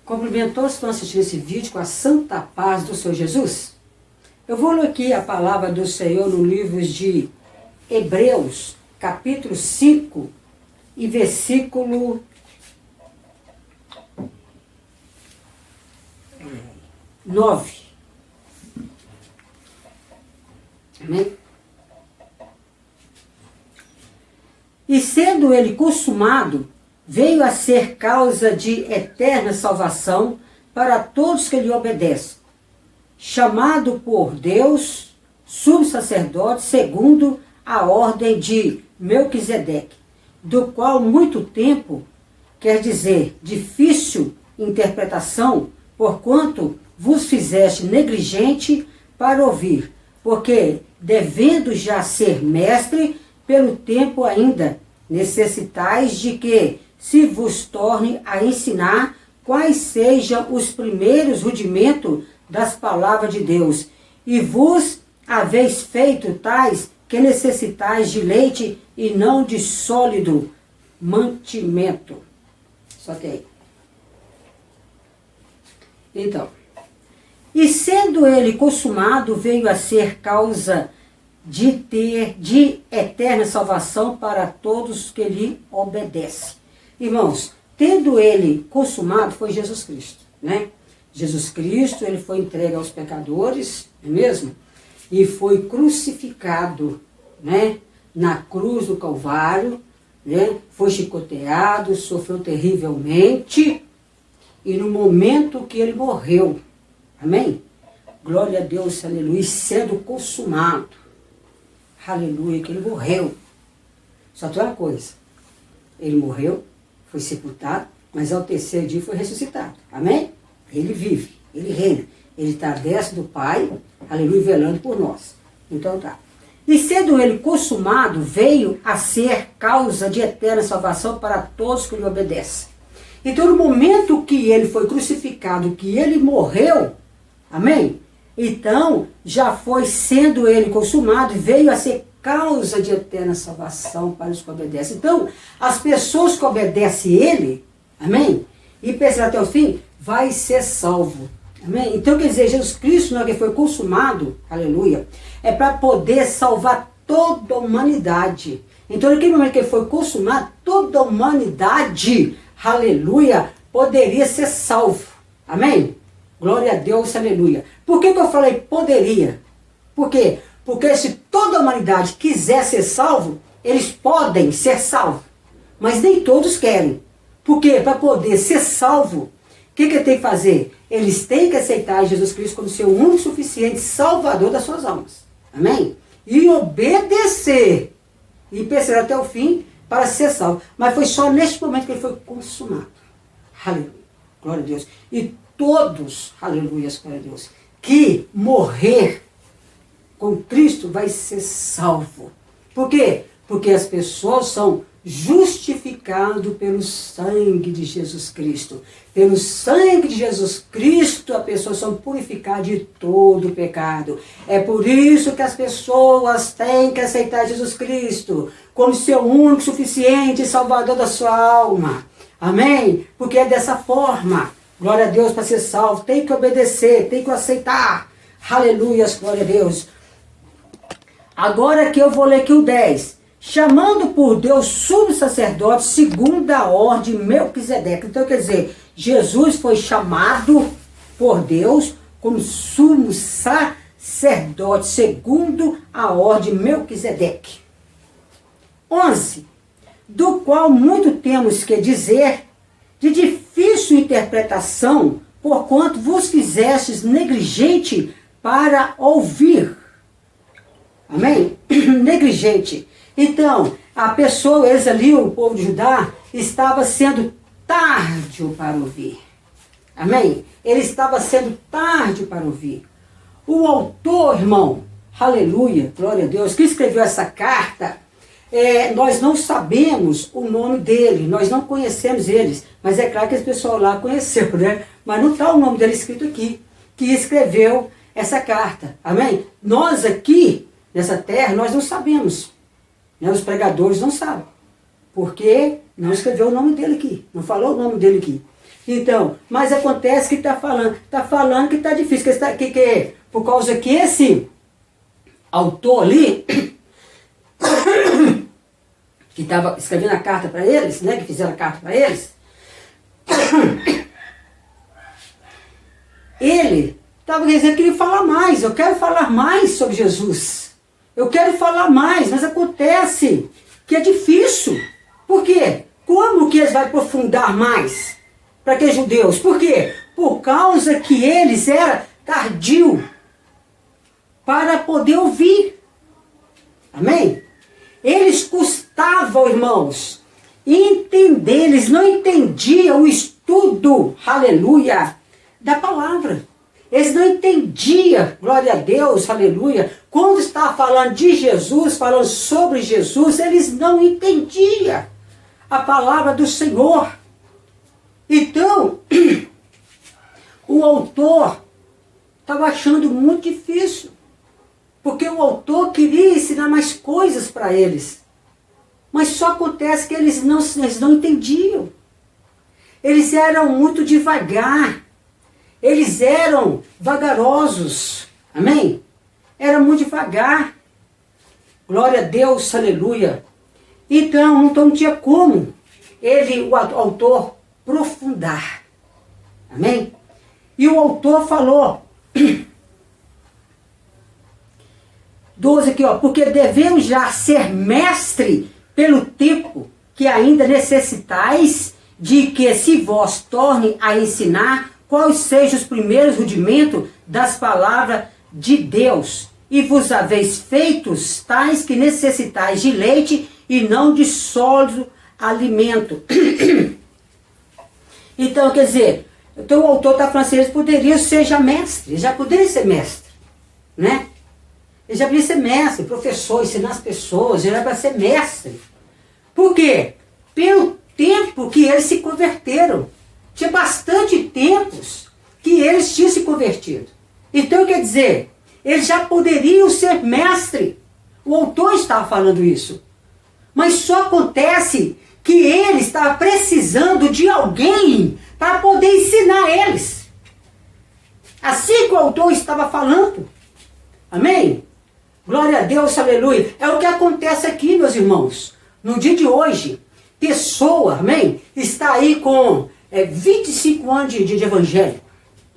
Cumprimentou, estão assistindo esse vídeo com a santa paz do Senhor Jesus? Eu vou ler aqui a palavra do Senhor no livro de Hebreus, capítulo 5 e versículo 9. Amém? E sendo ele consumado, veio a ser causa de eterna salvação para todos que lhe obedecem, chamado por Deus, sumo sacerdote, segundo a ordem de Melquisedeque, do qual muito tempo, quer dizer, difícil interpretação, porquanto vos fizeste negligente para ouvir, porque, devendo já ser mestre, pelo tempo ainda necessitais de que se vos torne a ensinar quais sejam os primeiros rudimentos das palavras de Deus, e vos haveis feito tais que necessitais de leite e não de sólido mantimento. Só que aí. Então, e sendo ele consumado, veio a ser causa de eterna salvação para todos que lhe obedecem. Irmãos, tendo ele consumado, foi Jesus Cristo, né? Jesus Cristo, ele foi entregue aos pecadores, não é mesmo? E foi crucificado, né? Na cruz do Calvário, né? Foi chicoteado, sofreu terrivelmente, e no momento que ele morreu, amém? Glória a Deus, aleluia, sendo consumado, aleluia, que ele morreu. Só tem uma coisa, ele morreu, foi sepultado, mas ao terceiro dia foi ressuscitado, amém? Ele vive, ele reina, ele está à destra do Pai, aleluia, velando por nós. Então tá. E sendo ele consumado, veio a ser causa de eterna salvação para todos que lhe obedecem. Então no momento que ele foi crucificado, que ele morreu, amém? Então já foi sendo ele consumado, veio a ser causa de eterna salvação para os que obedecem. Então, as pessoas que obedecem ele, amém? E perseveram até o fim, vai ser salvo. Amém? Então, quer dizer, Jesus Cristo, não é que foi consumado, aleluia, é para poder salvar toda a humanidade. Então, naquele momento que ele foi consumado, toda a humanidade, aleluia, poderia ser salvo. Amém? Glória a Deus, aleluia. Por que eu falei poderia? Por quê? Porque se toda a humanidade quiser ser salvo, eles podem ser salvos. Mas nem todos querem. Porque para poder ser salvo, o que ele tem que fazer? Eles têm que aceitar Jesus Cristo como seu único e suficiente salvador das suas almas. Amém? E obedecer. E perseverar até o fim para ser salvo. Mas foi só neste momento que ele foi consumado. Aleluia. Glória a Deus. E todos, aleluia, glória a Deus, que morrer com Cristo vai ser salvo. Por quê? Porque as pessoas são justificadas pelo sangue de Jesus Cristo. Pelo sangue de Jesus Cristo, as pessoas são purificadas de todo o pecado. É por isso que as pessoas têm que aceitar Jesus Cristo como seu único, suficiente salvador da sua alma. Amém? Porque é dessa forma. Glória a Deus, para ser salvo. Tem que obedecer, tem que aceitar. Aleluia, glória a Deus. Agora que eu vou ler aqui o 10. Chamando por Deus sumo sacerdote segundo a ordem de Melquisedeque. Então quer dizer, Jesus foi chamado por Deus como sumo sacerdote segundo a ordem de Melquisedeque. 11. Do qual muito temos que dizer, de difícil interpretação, porquanto vos fizestes negligente para ouvir. Amém? Negligente. Então, a pessoa, eles ali, o povo de Judá, estava sendo tardio para ouvir. Amém? Ele estava sendo tardio para ouvir. O autor, irmão, aleluia, glória a Deus, que escreveu essa carta, nós não sabemos o nome dele, nós não conhecemos eles, mas é claro que esse pessoal lá conheceu, né? Mas não está o nome dele escrito aqui, que escreveu essa carta. Amém? Nós aqui, nessa terra, nós não sabemos. Né? Os pregadores não sabem. Porque não escreveu o nome dele aqui. Não falou o nome dele aqui. Então, mas acontece que está falando que está difícil, por causa que esse autor ali, que estava escrevendo a carta para eles, né, que fizeram a carta para eles, ele estava dizendo que ele falar mais, eu quero falar mais sobre Jesus. Eu quero falar mais, mas acontece que é difícil. Por quê? Como que eles vão aprofundar mais para aqueles judeus? Por quê? Por causa que eles eram tardios para poder ouvir. Amém? Eles custavam, irmãos, entender, eles não entendiam o estudo, aleluia, da palavra. Eles não entendiam, glória a Deus, aleluia, quando estava falando de Jesus, falando sobre Jesus, eles não entendiam a palavra do Senhor. Então, o autor estava achando muito difícil, porque o autor queria ensinar mais coisas para eles. Mas só acontece que eles não entendiam. Eles eram muito devagar. Eles eram vagarosos. Amém? Era muito devagar. Glória a Deus, aleluia. Então não tinha como o autor, aprofundar. Amém? E o autor falou, 12 aqui, ó, porque devemos já ser mestre pelo tempo que ainda necessitais de que se vós torne a ensinar quais sejam os primeiros rudimentos das palavras de Deus, e vos haveis feitos tais que necessitais de leite e não de sólido alimento. Então, quer dizer, então o autor está falando assim, eles poderiam ser já mestres, eles já poderiam ser mestres, né? Eles já poderiam ser mestre, professor, ensinar as pessoas, já era para ser mestre. Por quê? Pelo tempo que eles se converteram. Tinha bastante tempos que eles tinham se convertido. Então, quer dizer, eles já poderiam ser mestre. O autor estava falando isso. Mas só acontece que ele estava precisando de alguém para poder ensinar eles. Assim que o autor estava falando. Amém? Glória a Deus, aleluia. É o que acontece aqui, meus irmãos. No dia de hoje, pessoa, amém, está aí com 25 anos de evangelho.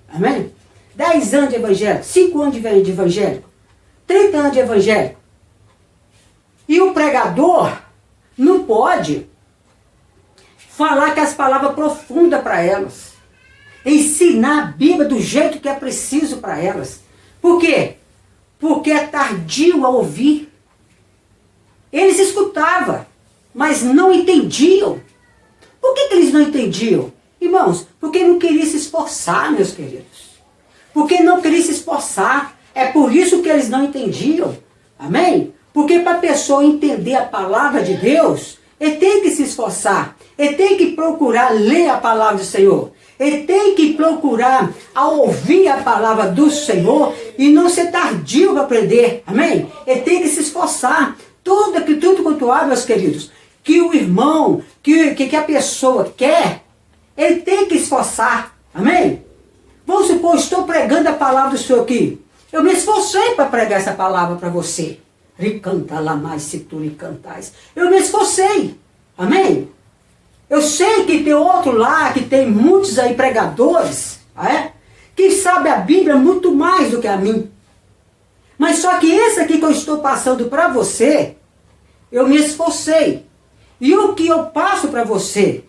Amém? 10 anos de evangélico, 5 anos de evangélico, 30 anos de evangélico. E o pregador não pode falar que as palavras profundas para elas. Ensinar a Bíblia do jeito que é preciso para elas. Por quê? Porque é tardio a ouvir. Eles escutavam, mas não entendiam. Por que eles não entendiam? Irmãos, porque não queriam se esforçar, meus queridos. Porque não queriam se esforçar. É por isso que eles não entendiam. Amém? Porque para a pessoa entender a palavra de Deus, ele tem que se esforçar. Ele tem que procurar ler a palavra do Senhor. Ele tem que procurar a ouvir a palavra do Senhor e não ser tardio para aprender. Amém? Ele tem que se esforçar. Tudo quanto há, meus queridos, que o irmão, que a pessoa quer, ele tem que esforçar. Amém? Vamos supor, estou pregando a palavra do Senhor aqui. Eu me esforcei para pregar essa palavra para você. Ricanta lá mais se tu lhe cantais. Eu me esforcei. Amém? Eu sei que tem outro lá, que tem muitos aí pregadores, que sabe a Bíblia muito mais do que a mim. Mas só que esse aqui que eu estou passando para você, eu me esforcei. E o que eu passo para você,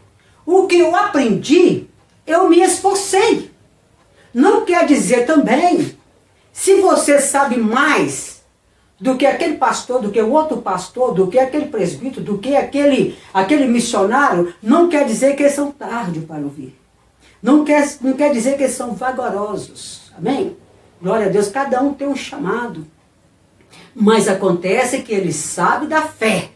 o que eu aprendi, eu me esforcei. Não quer dizer também, se você sabe mais do que aquele pastor, do que o outro pastor, do que aquele presbítero, do que aquele missionário, não quer dizer que eles são tarde para ouvir. Não quer dizer que eles são vagarosos. Amém? Glória a Deus, cada um tem um chamado. Mas acontece que ele sabe da fé.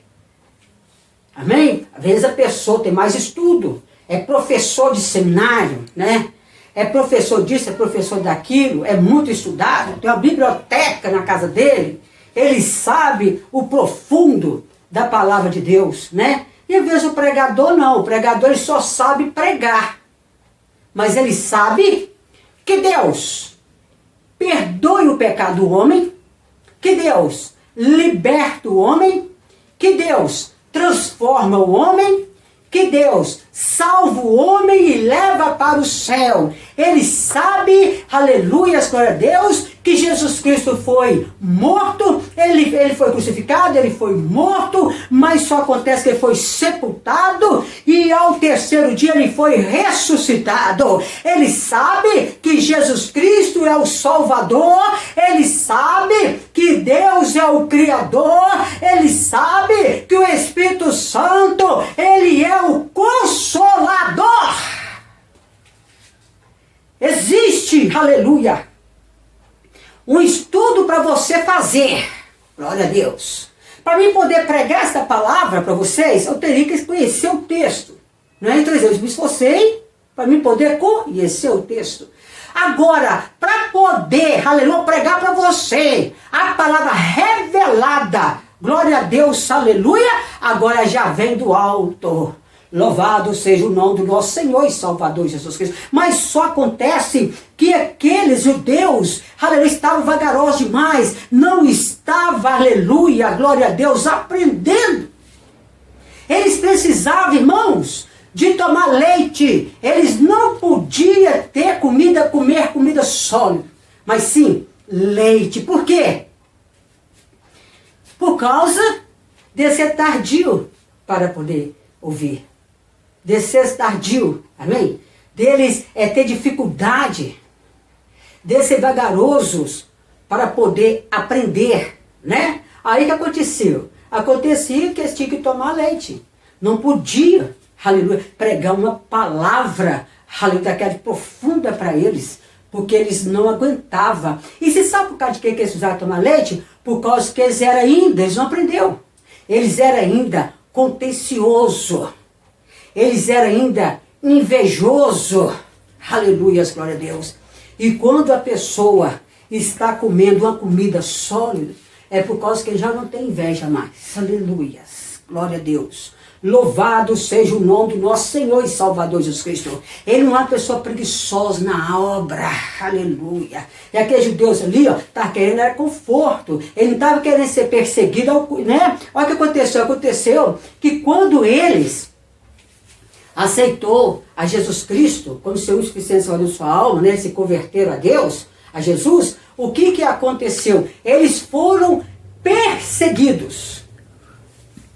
Amém? Às vezes a pessoa tem mais estudo, é professor de seminário, né? É professor disso, é professor daquilo, é muito estudado, tem uma biblioteca na casa dele, ele sabe o profundo da palavra de Deus, né? E às vezes o pregador não, o pregador ele só sabe pregar. mas ele sabe que Deus perdoe o pecado do homem, que Deus liberta o homem, que Deus transforma o homem, que Deus salva o homem e leva para o céu. Ele sabe, aleluia, glória a Deus, que Jesus Cristo foi morto, ele foi crucificado, ele foi morto, mas só acontece que ele foi sepultado e ao terceiro dia ele foi ressuscitado. Ele sabe que Jesus Cristo é o Salvador, ele sabe que Deus é o Criador, ele sabe que o Espírito Santo, ele é o Consolador. Existe, aleluia, um estudo para você fazer, glória a Deus. Para mim poder pregar essa palavra para vocês, eu teria que conhecer o texto. Não é? Então eu me esforcei para mim poder conhecer o texto. Agora, para poder, aleluia, pregar para você a palavra revelada, glória a Deus, aleluia, agora já vem do alto. Louvado seja o nome do nosso Senhor e Salvador Jesus Cristo. Mas só acontece que aqueles judeus, aleluia, estavam vagarosos demais. Não estava, aleluia, glória a Deus, aprendendo. Eles precisavam, irmãos, de tomar leite. Eles não podiam ter comida, comer comida sólida. Mas sim, leite. Por quê? Por causa de ser tardio para poder ouvir. De ser tardio, amém? Deles ter dificuldade, de ser vagarosos para poder aprender, né? Aí o que aconteceu? Acontecia que eles tinham que tomar leite. Não podia, aleluia, pregar uma palavra, aleluia, daquela profunda para eles, porque eles não aguentavam. E você sabe por causa de que eles precisavam tomar leite? Por causa que eles não aprenderam. Eles eram ainda contenciosos. Eles eram ainda invejosos. Aleluia, glória a Deus. E quando a pessoa está comendo uma comida sólida, é por causa que ele já não tem inveja mais. Aleluia, glória a Deus. Louvado seja o nome do nosso Senhor e Salvador Jesus Cristo. Ele não é uma pessoa preguiçosa na obra. Aleluia. E aqueles judeus ali, ó, estavam querendo era conforto. Ele não estava querendo ser perseguido, né? Olha o que aconteceu. Aconteceu que quando eles aceitou a Jesus Cristo como seu suficiente salvador de sua alma, né? Se converteram a Deus, a Jesus, o que aconteceu? Eles foram perseguidos.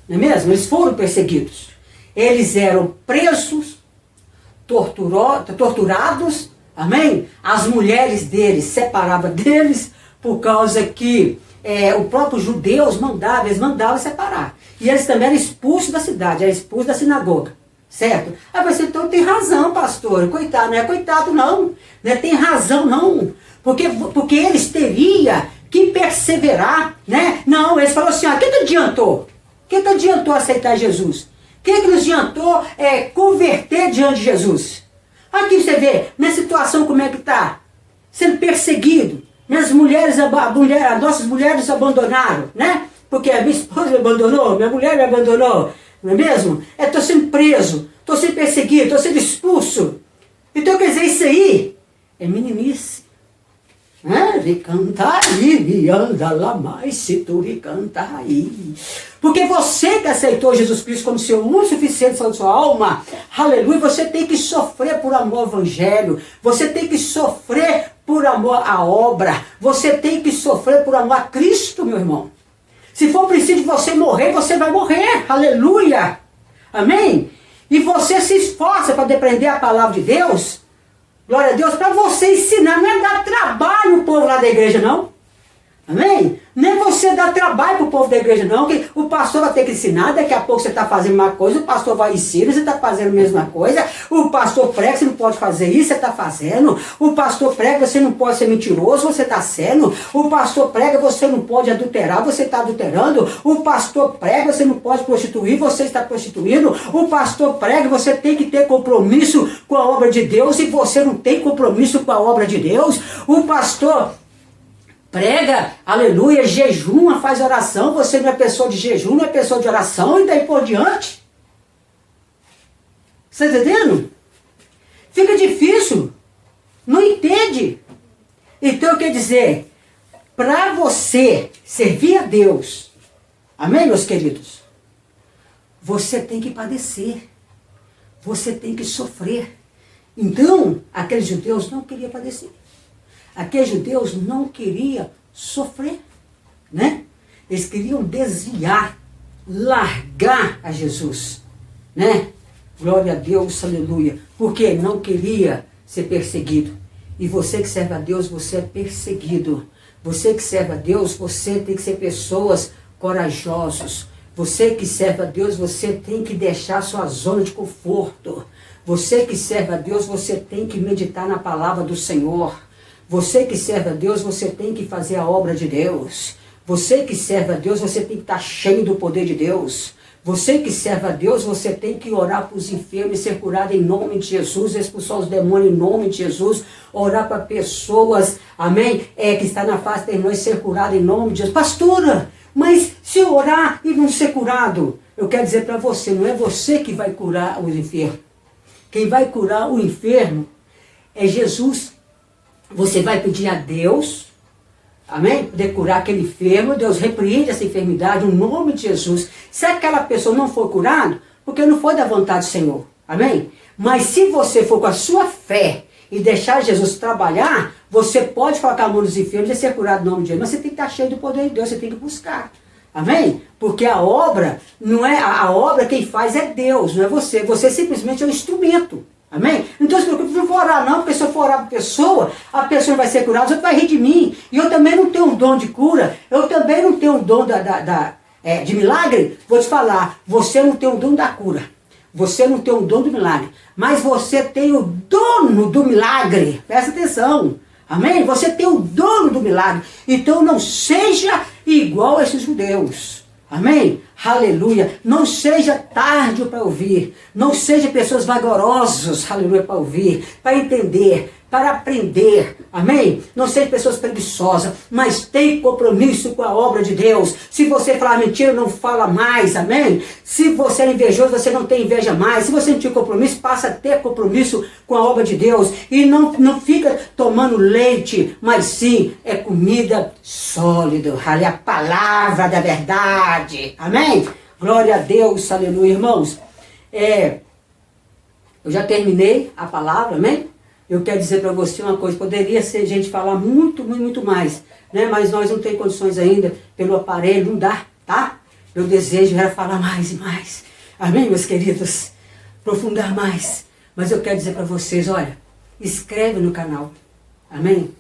Não é mesmo? Eles foram perseguidos. Eles eram presos, torturados, amém? As mulheres deles separavam deles, por causa que o próprio judeus eles mandavam separar. E eles também eram expulsos da cidade, eram expulsos da sinagoga. Certo? Aí você, então tem razão, pastor. Coitado, não é coitado não. Não é tem razão não. Porque eles teriam que perseverar, né? Não, eles falaram assim, o que adiantou? O que adiantou aceitar Jesus? O que nos adiantou converter diante de Jesus? Aqui você vê, na situação como é que está? Sendo perseguido. As nossas mulheres abandonaram, né? Porque a minha esposa me abandonou, minha mulher me abandonou. Não é mesmo? Estou sendo preso, estou sendo perseguido, estou sendo expulso. Então quer dizer, isso aí é meninice. Porque você que aceitou Jesus Cristo como seu único suficiente salvador de sua alma, aleluia, você tem que sofrer por amor ao evangelho, você tem que sofrer por amor à obra, você tem que sofrer por amor a Cristo, meu irmão. Se for preciso você morrer, você vai morrer. Aleluia. Amém? E você se esforça para aprender a palavra de Deus. Glória a Deus. Para você ensinar. Não é dar trabalho o povo lá da igreja, não. Amém? Nem você dá trabalho para o povo da igreja, não, que o pastor vai ter que ensinar, daqui a pouco você está fazendo uma coisa, o pastor vai ensinar, você está fazendo a mesma coisa, o pastor prega, você não pode fazer isso, você está fazendo, o pastor prega, você não pode ser mentiroso, você está sendo, o pastor prega, você não pode adulterar, você está adulterando, o pastor prega, você não pode prostituir, você está prostituindo, o pastor prega, você tem que ter compromisso com a obra de Deus, e você não tem compromisso com a obra de Deus, o pastor prega, aleluia, jejuma, faz oração, você não é pessoa de jejum, não é pessoa de oração, e daí por diante. Você está entendendo? Fica difícil. Não entende. Então, quer dizer, para você servir a Deus, amém, meus queridos? Você tem que padecer. Você tem que sofrer. Então, aqueles judeus não queriam padecer. Aqueles judeus não queriam sofrer, né? Eles queriam desviar, largar a Jesus, né? Glória a Deus, aleluia. Porque não queria ser perseguido. E você que serve a Deus, você é perseguido. Você que serve a Deus, você tem que ser pessoas corajosas. Você que serve a Deus, você tem que deixar sua zona de conforto. Você que serve a Deus, você tem que meditar na palavra do Senhor. Você que serve a Deus, você tem que fazer a obra de Deus. Você que serve a Deus, você tem que estar cheio do poder de Deus. Você que serve a Deus, você tem que orar para os enfermos e ser curado em nome de Jesus, expulsar os demônios em nome de Jesus, orar para pessoas, amém, que está na face da irmã e ser curado em nome de Jesus. Pastora, mas se orar e não ser curado, eu quero dizer para você, não é você que vai curar os enfermos. Quem vai curar o enfermo é Jesus. Você vai pedir a Deus, amém? Poder curar aquele enfermo, Deus repreende essa enfermidade, no nome de Jesus. Se aquela pessoa não for curada, porque não foi da vontade do Senhor, amém? Mas se você for com a sua fé e deixar Jesus trabalhar, você pode colocar a mão nos enfermos e ser curado no nome de Jesus. Mas você tem que estar cheio do poder de Deus, você tem que buscar, amém? Porque a obra, não é a obra quem faz é Deus, não é você. Você simplesmente é um instrumento. Amém? Então se preocupe, não vou orar não, porque se eu for orar para a pessoa não vai ser curada, você vai rir de mim. E eu também não tenho um dom de cura, eu também não tenho um dom de milagre. Vou te falar, você não tem o dom da cura, você não tem o dom do milagre, mas você tem o dono do milagre. Presta atenção, amém? Você tem o dono do milagre, então não seja igual a esses judeus. Amém? Aleluia. Não seja tarde para ouvir. Não seja pessoas vagarosas, aleluia, para ouvir, para entender, para aprender. Amém? Não seja pessoas preguiçosas, mas tenha compromisso com a obra de Deus. Se você falar mentira, não fala mais. Amém? Se você é invejoso, você não tem inveja mais. Se você não tinha compromisso, passa a ter compromisso com a obra de Deus. E não fica tomando leite, mas sim é comida sólida. A palavra da verdade. Amém? Glória a Deus, aleluia, irmãos. Eu já terminei a palavra, amém? Eu quero dizer para você uma coisa, poderia ser gente falar muito, muito, muito mais, né? Mas nós não temos condições ainda, pelo aparelho, não dá, tá? Meu desejo era falar mais e mais, amém, meus queridos? Aprofundar mais, mas eu quero dizer para vocês, olha, inscreve no canal, amém?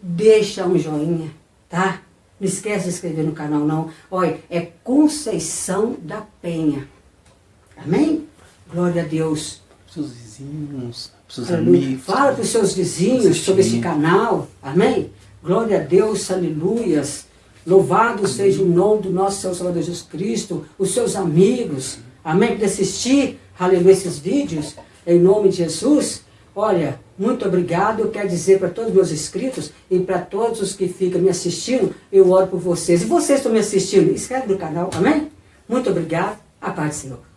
Deixa um joinha, tá? Não esquece de se inscrever no canal não, olha, é Conceição da Penha, amém? Glória a Deus. Seus vizinhos, seus amigos. Fala para os seus vizinhos sobre esse canal. Amém? Glória a Deus, aleluias. Louvado seja o nome do nosso Senhor Salvador Jesus Cristo. Os seus amigos. Amém? Para assistir, aleluia, esses vídeos. Em nome de Jesus. Olha, muito obrigado. Eu quero dizer para todos os meus inscritos e para todos os que ficam me assistindo, eu oro por vocês. E vocês estão me assistindo, inscreve no canal. Amém? Muito obrigado. A paz do Senhor.